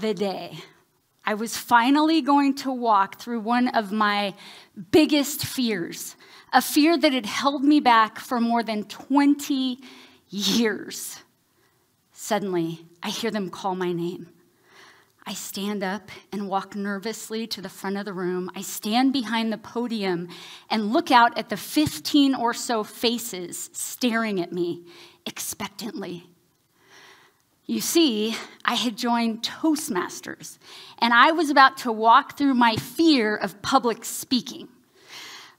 the day I was finally going to walk through one of my biggest fears, a fear that had held me back for more than 20 years. Suddenly, I hear them call my name. I stand up and walk nervously to the front of the room. I stand behind the podium and look out at the 15 or so faces staring at me expectantly. You see, I had joined Toastmasters, and I was about to walk through my fear of public speaking.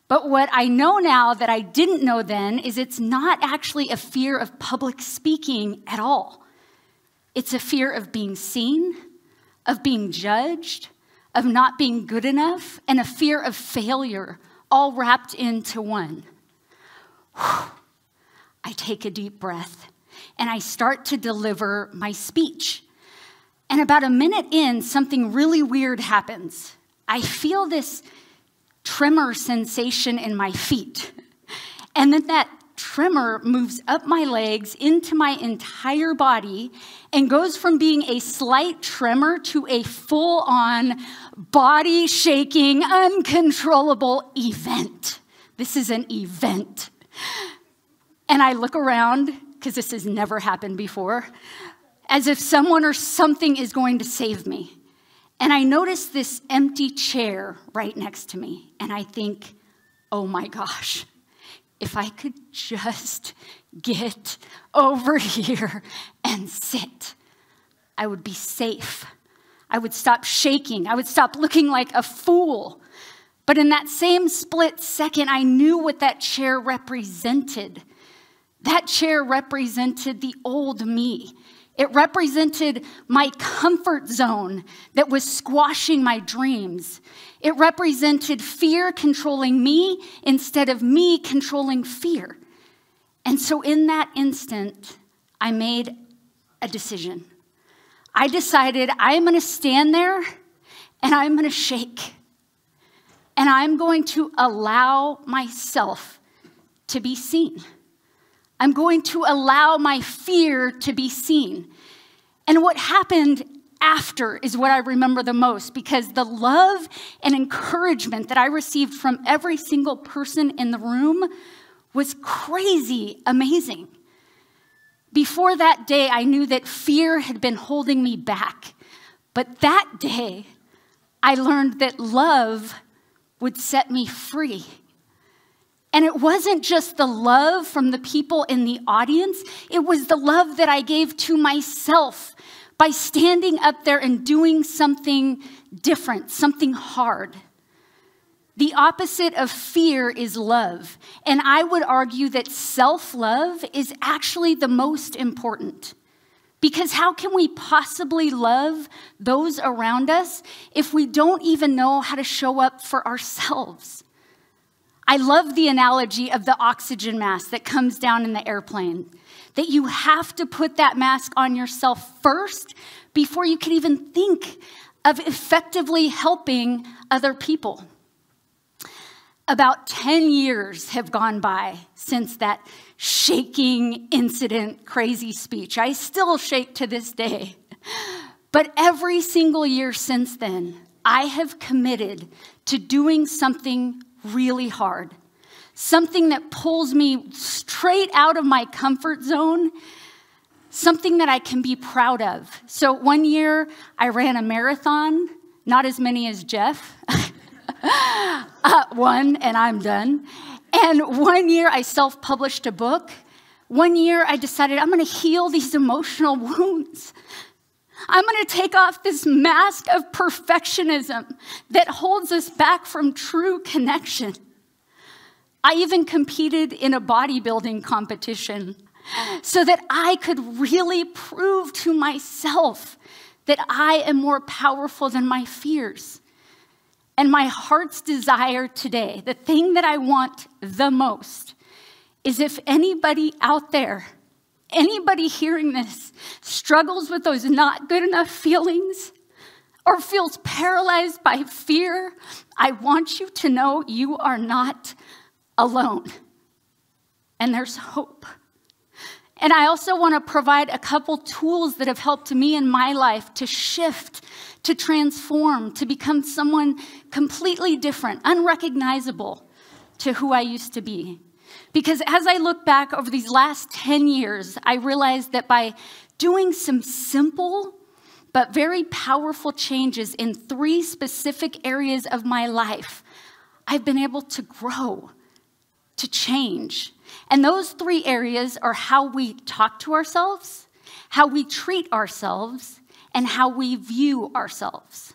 But what I know now that I didn't know then is it's not actually a fear of public speaking at all. It's a fear of being seen, of being judged, of not being good enough, and a fear of failure, all wrapped into one. Whew. I take a deep breath, and I start to deliver my speech. And about a minute in, something really weird happens. I feel this tremor sensation in my feet. And then that tremor moves up my legs into my entire body and goes from being a slight tremor to a full-on, body-shaking, uncontrollable event. This is an event. And I look around, because this has never happened before, as if someone or something is going to save me. And I notice this empty chair right next to me, and I think, oh my gosh, if I could just get over here and sit, I would be safe. I would stop shaking. I would stop looking like a fool. But in that same split second, I knew what that chair represented. That chair represented the old me. It represented my comfort zone that was squashing my dreams. It represented fear controlling me instead of me controlling fear. And so in that instant, I made a decision. I decided I'm going to stand there and I'm going to shake. And I'm going to allow myself to be seen. I'm going to allow my fear to be seen. And what happened after is what I remember the most, because the love and encouragement that I received from every single person in the room was crazy amazing. Before that day, I knew that fear had been holding me back. But that day, I learned that love would set me free. And it wasn't just the love from the people in the audience. It was the love that I gave to myself by standing up there and doing something different, something hard. The opposite of fear is love. And I would argue that self-love is actually the most important. Because how can we possibly love those around us if we don't even know how to show up for ourselves? I love the analogy of the oxygen mask that comes down in the airplane, that you have to put that mask on yourself first before you can even think of effectively helping other people. About 10 years have gone by since that shaking incident, crazy speech. I still shake to this day. But every single year since then, I have committed to doing something really hard, something that pulls me straight out of my comfort zone, something that I can be proud of. So one year I ran a marathon, not as many as Jeff, one, and I'm done. And one year I self-published a book. One year I decided I'm going to heal these emotional wounds. I'm going to take off this mask of perfectionism that holds us back from true connection. I even competed in a bodybuilding competition so that I could really prove to myself that I am more powerful than my fears. And my heart's desire today, the thing that I want the most, is if anybody out there, anybody hearing this struggles with those not good enough feelings or feels paralyzed by fear, I want you to know you are not alone. And there's hope. And I also want to provide a couple tools that have helped me in my life to shift, to transform, to become someone completely different, unrecognizable to who I used to be. Because as I look back over these last 10 years, I realized that by doing some simple but very powerful changes in 3 specific areas of my life, I've been able to grow, to change. And those 3 areas are how we talk to ourselves, how we treat ourselves, and how we view ourselves.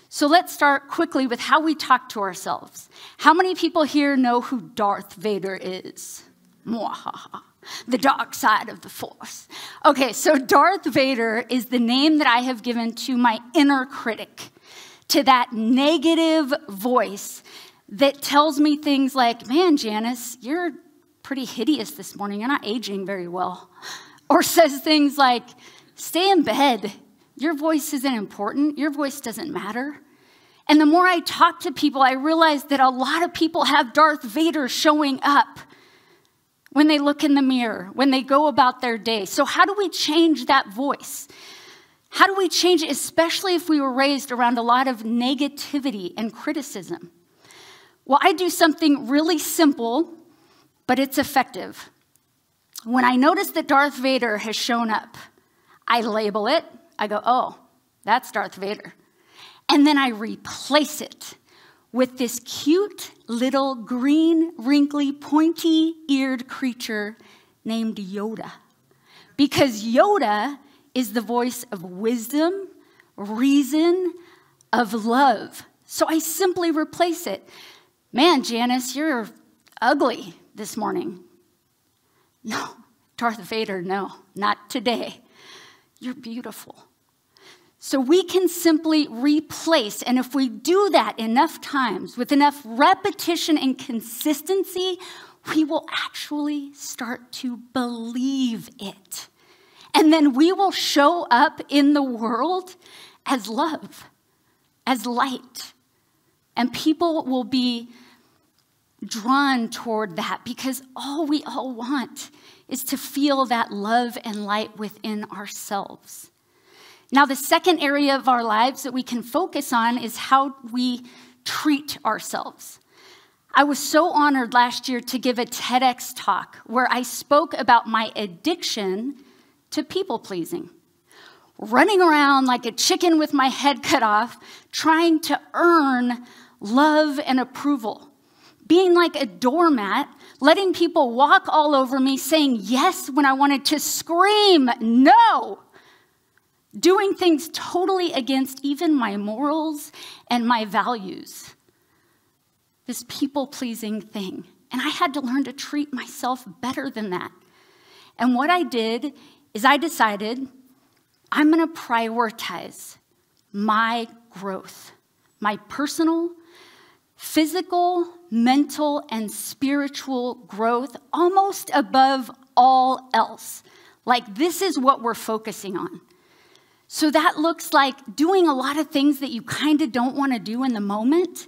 So let's start quickly with how we talk to ourselves. How many people here know who Darth Vader is? Mwahaha. The dark side of the Force. Okay, so Darth Vader is the name that I have given to my inner critic, to that negative voice that tells me things like, man, Janice, you're pretty hideous this morning. You're not aging very well. Or says things like, stay in bed. Your voice isn't important. Your voice doesn't matter. And the more I talk to people, I realize that a lot of people have Darth Vader showing up when they look in the mirror, when they go about their day. So how do we change that voice? How do we change it, especially if we were raised around a lot of negativity and criticism? Well, I do something really simple, but it's effective. When I notice that Darth Vader has shown up, I label it. I go, oh, that's Darth Vader. And then I replace it with this cute little green, wrinkly, pointy-eared creature named Yoda. Because Yoda is the voice of wisdom, reason, of love. So I simply replace it. Man, Janice, you're ugly this morning. No, Darth Vader, no, not today. You're beautiful. So we can simply replace, and if we do that enough times, with enough repetition and consistency, we will actually start to believe it. And then we will show up in the world as love, as light. And people will be drawn toward that because all we all want is to feel that love and light within ourselves. Now, the second area of our lives that we can focus on is how we treat ourselves. I was so honored last year to give a TEDx talk where I spoke about my addiction to people-pleasing. Running around like a chicken with my head cut off, trying to earn love and approval. Being like a doormat, letting people walk all over me, saying yes when I wanted to scream no. Doing things totally against even my morals and my values. This people-pleasing thing. And I had to learn to treat myself better than that. And what I did is I decided I'm going to prioritize my growth, my personal, physical, mental, and spiritual growth almost above all else. Like this is what we're focusing on. So that looks like doing a lot of things that you kind of don't want to do in the moment,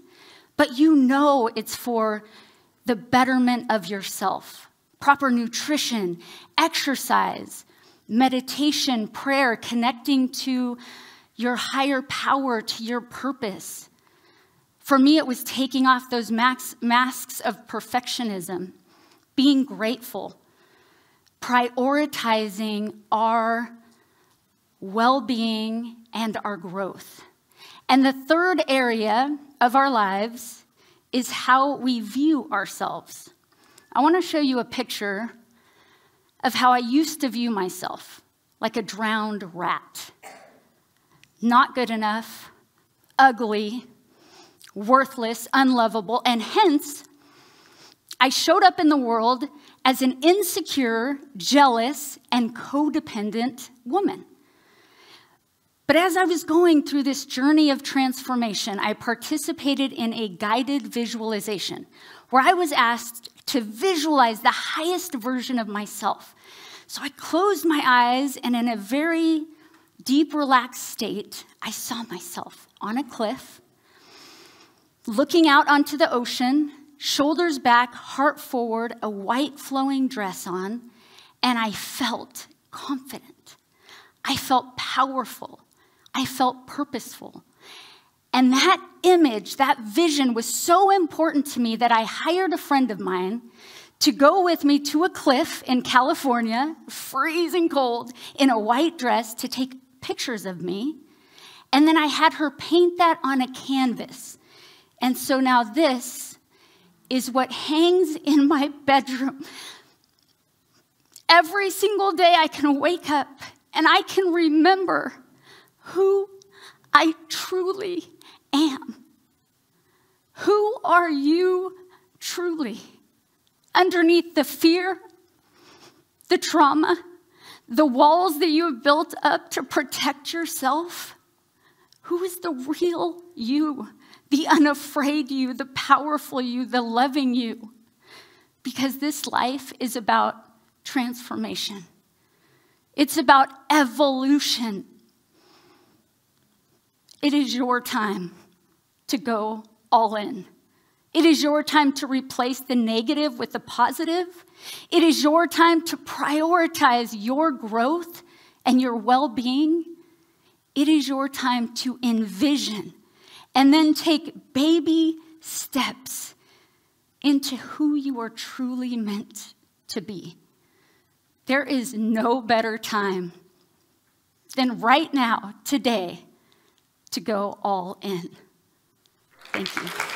but you know it's for the betterment of yourself. Proper nutrition, exercise, meditation, prayer, connecting to your higher power, to your purpose. For me, it was taking off those masks of perfectionism, being grateful, prioritizing our well-being and our growth. And the third area of our lives is how we view ourselves. I want to show you a picture of how I used to view myself, like a drowned rat. Not good enough, ugly, worthless, unlovable, and hence, I showed up in the world as an insecure, jealous, and codependent woman. But as I was going through this journey of transformation, I participated in a guided visualization where I was asked to visualize the highest version of myself. So I closed my eyes, and in a very deep, relaxed state, I saw myself on a cliff, looking out onto the ocean, shoulders back, heart forward, a white flowing dress on, and I felt confident. I felt powerful. I felt purposeful. And that image, that vision was so important to me that I hired a friend of mine to go with me to a cliff in California, freezing cold, in a white dress to take pictures of me. And then I had her paint that on a canvas. And so now this is what hangs in my bedroom. Every single day I can wake up and I can remember who I truly am. Who are you truly? Underneath the fear, the trauma, the walls that you have built up to protect yourself, who is the real you, the unafraid you, the powerful you, the loving you? Because this life is about transformation. It's about evolution. It is your time to go all in. It is your time to replace the negative with the positive. It is your time to prioritize your growth and your well-being. It is your time to envision and then take baby steps into who you are truly meant to be. There is no better time than right now, today, to go all in. Thank you.